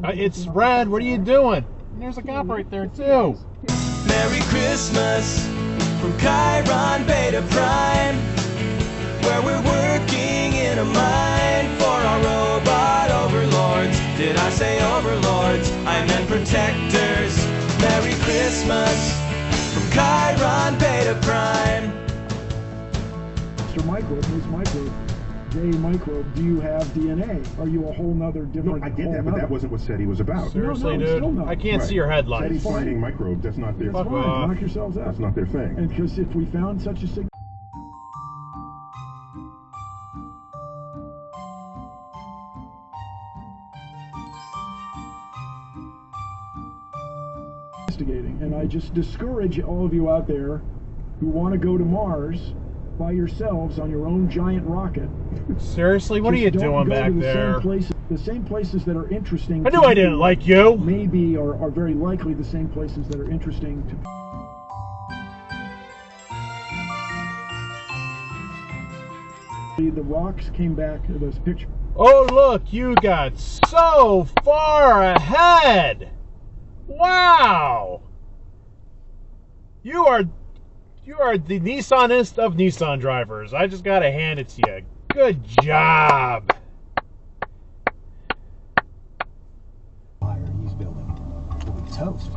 It's red. What are you doing? And there's a cop right there too. Merry Christmas from Chiron Beta Prime, where we're working in a mine for our robot overlords. Did I say overlords? I meant protectors. Merry Christmas from Chiron Beta Prime. Mr. Microbe, Ms. Microbe, J Microbe, do you have DNA? Are you a whole nother different? No, I get that, but that wasn't what SETI was about. Seriously, no, dude? I can't see your headlights. SETI finding microbes, that's not their That's thing. fine. Knock yourselves out. That's not their thing. And because if we found such a signal, investigating, and I just discourage all of you out there who want to go to Mars by yourselves on your own giant rocket. Seriously, what are you doing back there? The same places that are interesting. I knew I didn't like you. Maybe are very likely the same places that are interesting to. The rocks came back. Those pictures. Oh look, you got so far ahead. Wow. You are the Nissanist of Nissan drivers. I just gotta hand it to you. Good job. Fire he's building will be toast.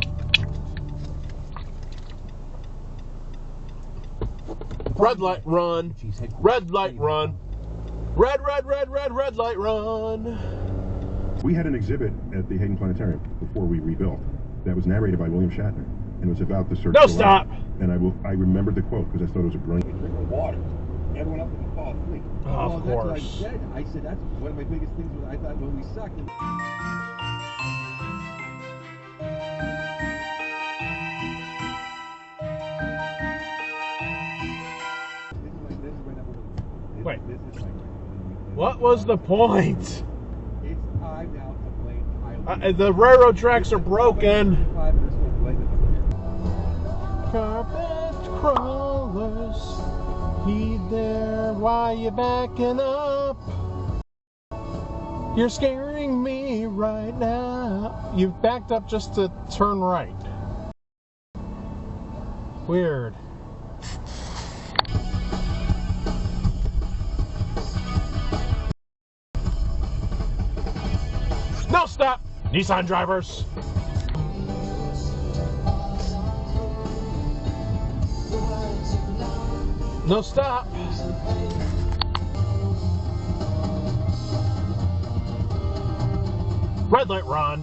Red light run. Red light run. Red light run. We had an exhibit at the Hayden Planetarium before we rebuilt that was narrated by William Shatner, and it was about the search No, for stop. life. And I remembered the quote because I thought it was a brilliant. Drinking water. Everyone up in the fall asleep. Of course. That's what I said that's one of my biggest things. I thought when we sucked. Wait. What was the point? It's time now to blame The railroad tracks are broken. Carpet crawlers, heed there, why you backing up? You're scaring me right now. You've backed up just to turn right. Weird. No, stop! Nissan drivers! No, stop! Red light run!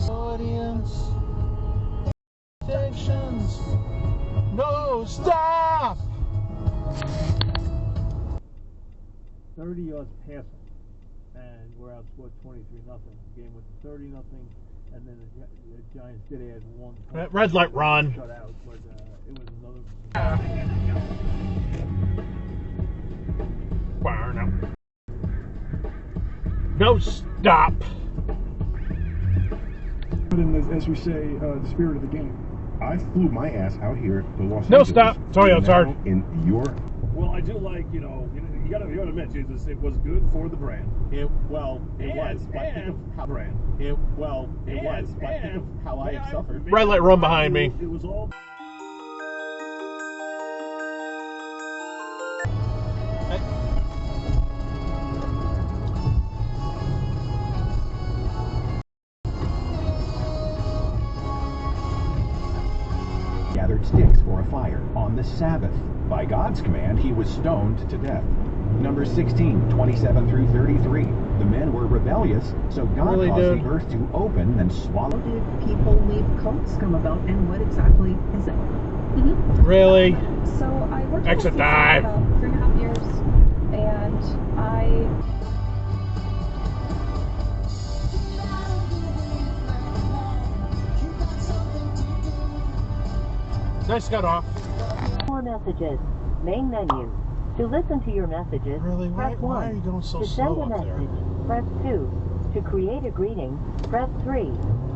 Audience! Stations! No, stop! 30 yards passing, and we're outscored 23-0. The game went to 30-0, and then the Giants did add one. Red light run. Shut out, but it was another. No, stop! As we say, the spirit of the game. I flew my ass out here to Los No, Angeles. stop! Toyo, it's hard. In your. Well, I do like, you gotta admit, Jesus, it was good for the brand. It was, but think of how brand. It was, but think of how I have suffered. Red light run behind me. It was all. Gathered sticks for a fire on the Sabbath. By God's command, he was stoned to death. Number 16, 27 through 33. The men were rebellious, so God caused the earth to open and swallow. How did people leave cults come about, and what exactly is it? Really? So I worked Exit for dive. about 3.5 years, and I. Nice cut off. More messages. Main menu. To listen to your messages, Really? press Why 1. are you going so to send slow a up there? message, press 2. To create a greeting, press 3.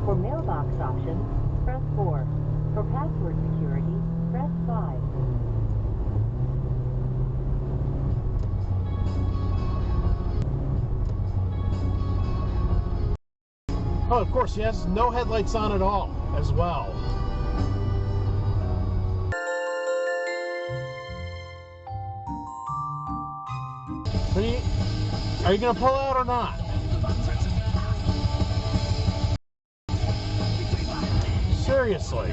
For mailbox options, press 4. For password security, press 5. Oh, of course, he has no headlights on at all, as well. Are you going to pull out or not? Seriously.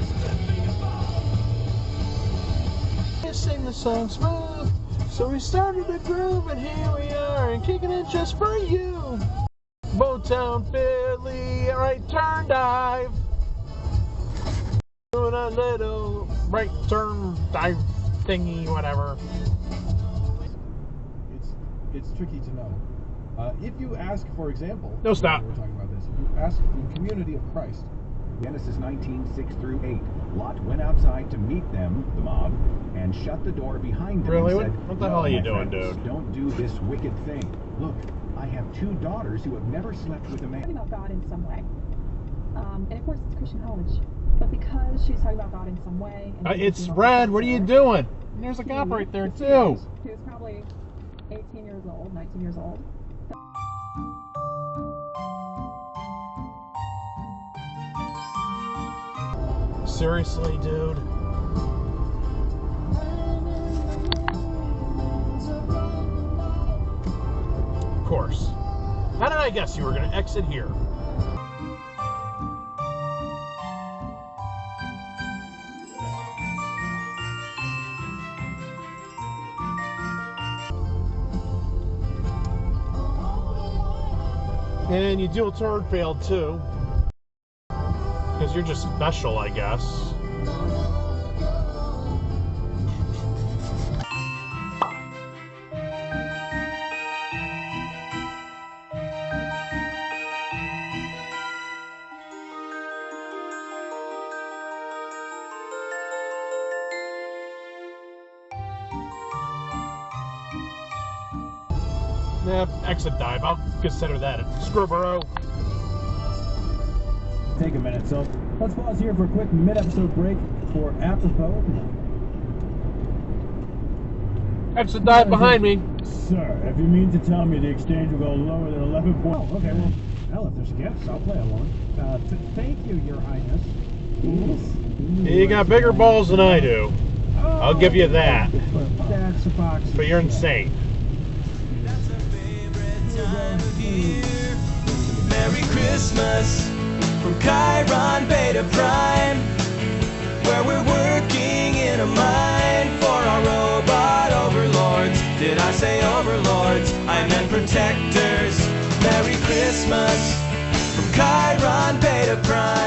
Sing the song smooth. So we started the groove, and here we are, and kicking it just for you. Motown Philly, right turn dive. Doing a little right turn dive thingy, whatever. It's tricky to know. If you ask, for example, no, stop. We're talking about this. If you ask the community of Christ, Genesis 19:6-8. Lot went outside to meet them, the mob, and shut the door behind them. Really? And said, what the hell are you doing, friends, dude? Don't do this wicked thing. Look, I have 2 daughters who have never slept with a man. Talking about God in some way, and of course it's Christian college, but because she's talking about God in some way. And it's red. What are you doing? And there's a cop right there too. She was probably 18 years old, 19 years old. Seriously, dude? Of course. How did I guess you were going to exit here? And you dual turn failed too. Because you're just special, I guess. Yeah, exit dive. I'll consider that a Scarborough. take a minute. So let's pause here for a quick mid-episode break for apropos. Exit dive behind me. Sir, if you mean to tell me the exchange will go lower than 11 points. Oh, okay, well, if there's gifts, I'll play along. Thank you, Your Highness. You got bigger balls than I do. I'll give you that. That's a box. But you're insane. That's a favorite time of year. Merry Christmas from Chiron Beta Prime, where we're working in a mine for our robot overlords. Did I say overlords? I meant protectors. Merry Christmas from Chiron Beta Prime.